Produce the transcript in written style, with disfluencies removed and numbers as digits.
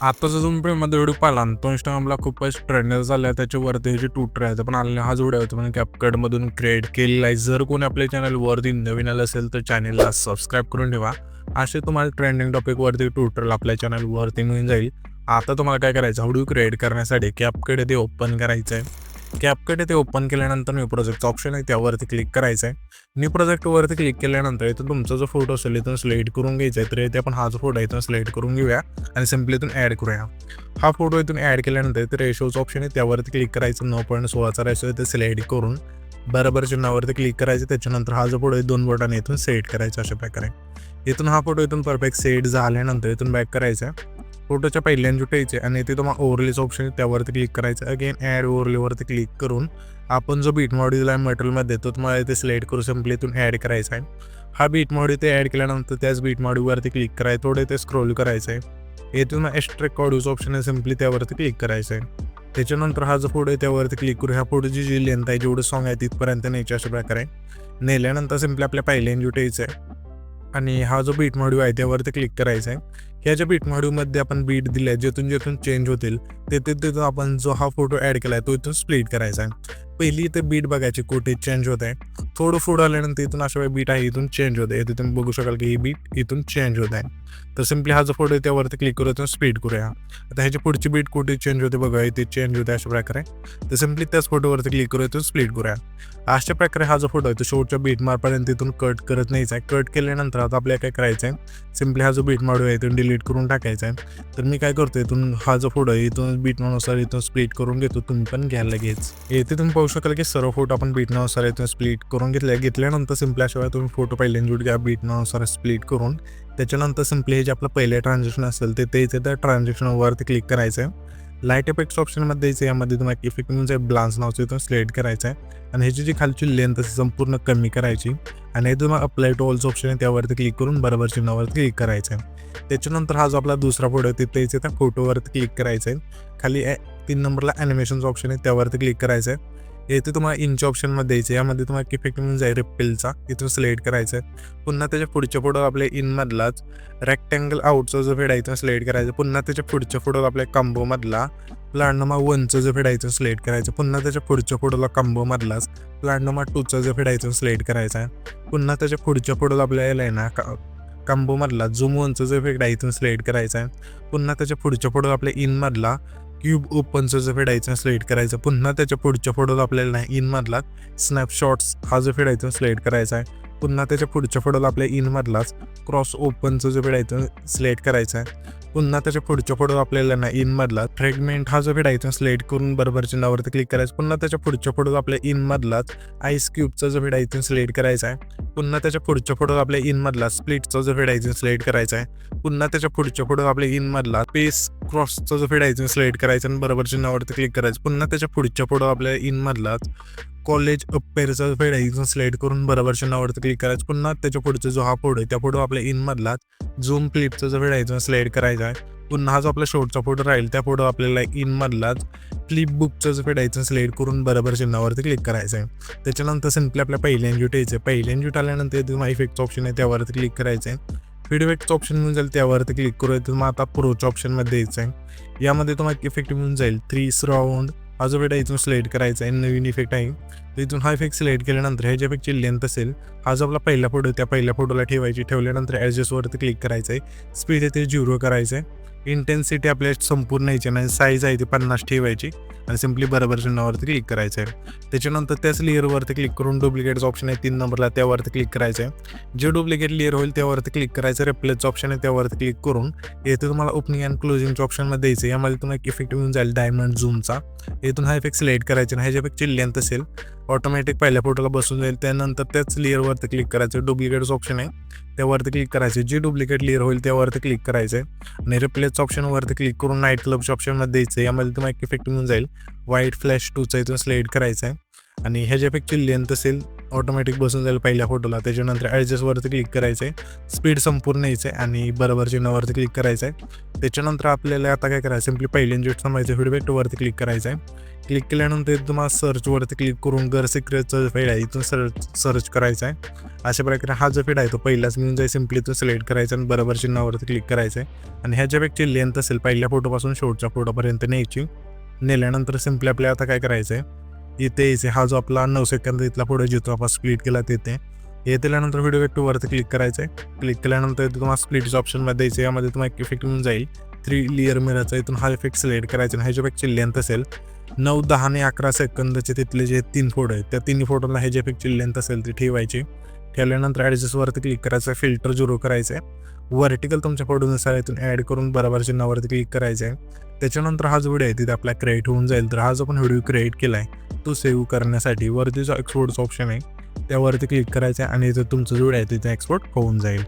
आता जो तुम्ही मध्ये व्हिडिओ पाहिला तो इंस्टाग्रामला खूपच ट्रेंड झाला. त्याच्यावरती जे ट्यूटर आहे पण आलेला हा व्हिडिओ होता म्हणजे कॅपकटमधून क्रिएट केलेला आहे. जर कोणी आपल्या चॅनलवरती नवीन आलं असेल तर चॅनलला सबस्क्राईब करून ठेवा. असे तुम्हाला ट्रेंडिंग टॉपिकवरती ट्यूटरला आपल्या चॅनलवरती मिळून जाईल. आता तुम्हाला काय करायचं, व्हिडिओ क्रिएट करण्यासाठी कॅपकट ते ओपन करायचं आहे. कॅपकट ते ओपन केल्यानंतर न्यू प्रोजेक्टचा ऑप्शन आहे त्यावरती क्लिक करायचं आहे. न्यू प्रोजेक्टवरती क्लिक केल्यानंतर इथं तुमचा जो फोटो असेल इथून सिलेक्ट करून घ्यायचा आहे. तर इथे आपण हा जो फोटो इथून सिलेक्ट करून घेऊया आणि सिम्पली इथून ॲड करूया. हा फोटो इथून ॲड केल्यानंतर इथे रेशोचा ऑप्शन आहे त्यावरती क्लिक करायचं. 9.16चा रेशो इथे सिलेक्ट करून बरोबर चिन्हावरती क्लिक करायचं. त्याच्यानंतर हा जो फोटो आहे 2 बोटाने इथून सेट करायचा अशा प्रकारे. इथून हा फोटो इथून परफेक्ट सेट झाल्यानंतर इथून बॅक करायचा. फोटोच्या पहिल्यांदा जुटायचे आणि इथे तुम्हाला ओव्हरलेचं ऑप्शन आहे त्यावरती क्लिक करायचं. अगेन ॲड ओव्हरलेवरती क्लिक करून आपण जो बीट मॉड्यूल आहे मटेरियलमध्ये तो तुम्हाला इथे सिलेक्ट करून सिम्पली इथून ॲड करायचा आहे. हा बीट मॉड्यूल इथे ॲड केल्यानंतर त्याच बीट मॉड्यूलवरती क्लिक करायचं. थोडं इथे स्क्रोल करायचं आहे. इथून एक्स्ट्रॅक्ट ऑडिओचं ऑप्शन आहे सिम्पली त्यावरती क्लिक करायचं आहे. त्याच्यानंतर हा जो फोटो आहे त्यावरती क्लिक करू. ह्या फोटोची जी लेंथ आहे जेवढं सॉंग आहे तिथपर्यंत न्यायची अशा प्रकारे. नेल्यानंतर सिम्पली आपल्या पहिल्यांदा जुटायचं आहे आणि हा जो बीट मॉड्यूल आहे त्यावरती क्लिक करायचा आहे. ह्या ज्या बीट मॉड्यूलमध्ये आपण बीट दिले जेथून चेंज होतील तिथून आपण जो हा फोटो ॲड केला आहे तो इथून स्प्लिट करायचा आहे. पहिली इथे बीट बघायची कुठे चेंज होत आहे. थोडं पुढं आल्यानंतर इथून अशा बीट आहे इथून चेंज होत आहे. तुम्ही बघू शकाल की ही बीट इथून चेंज होत आहे. तर सिम्पली हा जो फोटो आहे त्यावरती क्लिक करू इथून स्प्लिट करूया. आता ह्याची पुढची बीट कुठे चेंज होते बघा इथे चेंज होते अशा प्रकारे. तर सिम्पली त्याच फोटोवरती क्लिक करू इथून स्प्लिट करूया. अशा प्रकारे हा जो फोटो आहे तो शेवटच्या बीट मार्कपर्यंत इथून कट करत नाहीचा आहे. कट केल्यानंतर आता आपल्याला काय करायचं आहे, सिम्पली हा जो बीट मॉड्यूल आहे इथून डिलीट करून टाकायचा आहे. तर मी काय करतो इथून हा जो फोटो आहे इथून बीटनुसार इथून स्प्लिट करून घेतो. तुम्ही पण घ्यायला लगेच. इथे तुम्ही पाहू शकाल की सर्व फोटो आपण बीटनुसार इथून स्प्लिट करून घेतल्यानंतर सिम्पली अशा तुम्ही फोटो पहिल्यांदा जुट घ्या बीटनुसार स्प्लिट करून. त्याच्यानंतर सिम्पली हे जे आपलं पहिलं ट्रान्झॅक्शन असेल ते त्या ट्रान्झॅक्शनवरती क्लिक करायचं आहे. लाईट इफेक्ट्स ऑप्शनमध्ये द्यायचं. यामध्ये तुम्हाला इफेक्ट म्हणजे ब्लान्स नावचं इथून सिलेक्ट करायचं आहे आणि ह्याची जी खालची लेंथ असेल संपूर्ण कमी करायची आणि इथून अप्लाय टू ऑल्स ऑप्शन आहे त्यावरती क्लिक करून बरोबर चिन्हावरती क्लिक करायचं आहे. त्याच्यानंतर हा जो आपला दुसरा फोटो आहे तिथे त्या फोटोवरती क्लिक करायचं आहे. खाली 3 नंबरला ॲनिमेशनचं ऑप्शन आहे त्यावरती क्लिक करायचं आहे. इथे तुम्हाला इंच्या ऑप्शनमध्ये द्यायचं. यामध्ये तुम्हाला इफेक्ट म्हणजे जाईल रिपेलचा इथून सिलेक्ट करायचं आहे. पुन्हा त्याच्या पुढच्या फोटो आपल्या इनमधलाच रेक्टँगल आउटचा जो फेड आहे इथून सिलेक्ट करायचं. पुन्हा त्याच्या पुढच्या फोटो आपल्या कॉम्बोमधला प्लॅनोमा 1चं जो फेड आहे इथून सिलेक्ट करायचं. पुन्हा त्याच्या पुढच्या फोटोला कॉम्बोमधलाच प्लॅनोमा 2चा जो फेड आहे इथून सिलेक्ट करायचा आहे. पुन्हा त्याच्या पुढच्या फोटोला आपल्याला आहे ना कॉम्बोमधला झूम 1चं जो फेड आहे इथून सिलेक्ट करायचा आहे. पुन्हा त्याच्या पुढच्या फोटो आपल्या इनमधला क्यूब ओपनचं जो फेड आहे सिलेक्ट करायचं. पुन्हा त्याच्या पुढच्या फोटोला आपल्याला इनमधला स्नॅपशॉट्स हा जो फेड आहे सिलेक्ट करायचा आहे. पुन्हा त्याच्या पुढच्या फोटोला आपल्या इनमधलाच क्रॉस ओपनचं जो फेड आहे सिलेक्ट करायचा आहे. पुन्हा त्याच्या पुढच्या फोटो आपल्याला इनमधला फ्रेगमेंट हा जो फेड आहे सिलेक्ट करून बरोबर चिन्हावरती क्लिक करायचं. पुन्हा त्याच्या पुढच्या फोटो आपल्या इनमधलाच आईस क्यूबचा जो फेड आहे सिलेक्ट करायचा आहे. पुन्हा त्याच्या पुढच्या फोटो आपल्या इनमधला स्प्लिटचा जो फेड आहे सिलेक्ट करायचा आहे. पुन्हा त्याच्या पुढच्या फोटो आपल्या इनमधला पेस क्रॉसचा जो फेड आहे सिलेक्ट करायचा आणि बरोबर चिन्हावरती क्लिक करायचं. पुन्हा त्याच्या पुढच्या फोटो आपल्या इनमधलाच कॉलेज अपेअरचा फेड आहे सिलेक्ट करून बरोबर चिन्हावरती क्लिक करायचं. पुन्हा त्याच्या पुढचा जो हा फोटो आहे त्या फोटो आपल्या इनमधलाच झूम क्लिपचा जो फेड आहे सिलेक्ट करायचा आहे. पुन्हा हा जो आपला शेवटचा फोटो राहील त्या फोटो आपल्याला इनमधलाच फ्लिप बुकचा जो फेड आहे सिलेक्ट करून बरोबर चिन्हावरती क्लिक करायचं आहे. त्याच्यानंतर सिम्पली आपल्या पहिल्यांदा जुटायचं. पहिल्यांदा जुट आल्यानंतर तुम्हाला इफेक्टचं ऑप्शन आहे त्यावरती क्लिक करायचं आहे. फीडबॅकचं ऑप्शन मिळून जाईल त्यावरती क्लिक करूया. तर मग आता प्रोच्या ऑप्शनमध्ये द्यायचं आहे. यामध्ये तुम्हाला इफेक्ट मिळून जाईल 3 सराउंड हा जो फेड आहे इथून सिलेक्ट करायचा आहे. नवीन इफेक्ट आहे तर इथून हा इफेक्ट सिलेक्ट केल्यानंतर ह्याच्या इफेक्टची लेंथ असेल हा जो आपला पहिला फोटो त्या पहिल्या फोटोला ठेवायची. ठेवल्यानंतर ॲडजस्टवरती क्लिक करायचं आहे. स्पीड येथे 0 करायचं आहे. इंटेन्सिटी आपल्याला संपूर्ण यायची नाही, साईज आहे ती 50 ठेवायची आणि सिम्पली बरोबर चिन्हावरती क्लिक करायचं आहे. त्याच्यानंतर त्याच लेअरवरती क्लिक करून डुप्लिकेटचं ऑप्शन आहे 3 नंबरला, त्यावरती क्लिक करायचं आहे. जे डुप्लिकेट लेअर होईल त्यावरती क्लिक करायचं. रिप्लेसचं ऑप्शन आहे त्यावरती क्लिक करून येथे तुम्हाला ओपनिंग अँड क्लोजिंगच्या ऑप्शनमध्ये द्यायचं आहे. यामध्ये तुम्हाला एक इफेक्ट येऊन जाईल डायमंड झूमचा. इथून हा इफेक्ट सिलेक्ट करायचा आणि ह्याच्या इफेक्टची लेंथ असेल ऑटोमॅटिक पहिल्या फोटोला बसून जाईल. त्यानंतर त्याच लेअरवरती क्लिक करायचं. डुप्लिकेटचं ऑप्शन आहे त्यावरती क्लिक करायचं. जे डुप्लिकेट लेअर होईल त्यावरती क्लिक करायचं आहे आणि रिप्लेसच्या ऑप्शनवरती क्लिक करून नाईट क्लबच्या ऑप्शनमध्ये द्यायचं आहे. यामध्ये तुम्हाला एक इफेक्ट मिळून जाईल व्हाईट फ्लॅश 2चा, इथून सिलेक्ट करायचं आहे आणि ह्याच्या इफेक्टची लेंथ असेल ऑटोमॅटिक बसून जाईल पहिल्या फोटोला. त्याच्यानंतर ॲडजस्टवरती क्लिक करायचं आहे, स्पीड संपूर्ण यायचं आहे आणि बरोबर चिन्हावरती क्लिक करायचं आहे. त्याच्यानंतर आपल्याला आता काय करायचं, सिम्पली पहिल्या जे थांबायचं फीडबॅकवरती क्लिक करायचं आहे. क्लिक केल्यानंतर तुम्हाला सर्चवरती क्लिक करून गर सिक्रेटचं फीड आहे इथून सर्च करायचं आहे. अशा प्रकारे हा जो फीड आहे तो पहिलाच मिळून जाईल. सिम्पली इथून सिलेक्ट करायचं आणि बरोबर चिन्हावरती क्लिक करायचं आहे आणि ह्याच्या इफेक्टची लेंथ असेल पहिल्या फोटोपासून शेवटच्या फोटोपर्यंत न्यायची. नेल्यानंतर सिम्पली आपल्याला आता काय करायचं आहे, इथे यायचे हा जो आपला 9 सेकंद इथला फोटो जिथं आपण स्प्लिट केला तिथे येथे आल्यानंतर व्हिडिओ इफेक्टवरती क्लिक करायचं आहे. क्लिक केल्यानंतर तुम्हाला स्प्लिटच्या ऑप्शनमध्ये द्यायचं. यामध्ये तुम्हाला एक इफेक्ट मिळून जाईल 3 लेअर मिररचा. इथून हा इफेक्ट सिलेक्ट करायचा आणि ह्याच्या इफेक्टची लेंथ असेल 9, 10 आणि 11 सेकंदचे तिथले जे 3 फोटो आहेत त्या 3 फोटोला ह्याच्या इफेक्टची लेंथ असेल ती ठेवायची. ठेवल्यानंतर ॲडजस्टवरती क्लिक करायचं, फिल्टर 0 करायचं आहे. व्हर्टिकल तुमच्या फोटोनुसार इथून ॲड करून बरोबर चिन्हावरती क्लिक करायचं आहे. त्याच्यानंतर हा जो व्हिडिओ आहे तिथे आपला क्रिएट होऊन जाईल. तर हा जो आपण व्हिडिओ क्रिएट केला आहे तो सेव्ह करण्यासाठी वरती जो एक्सपोर्टचा ऑप्शन आहे त्यावरती क्लिक करायचं आहे आणि इथं तुमचं जो व्हिडिओ आहे तिथे एक्सपोर्ट होऊन जाईल.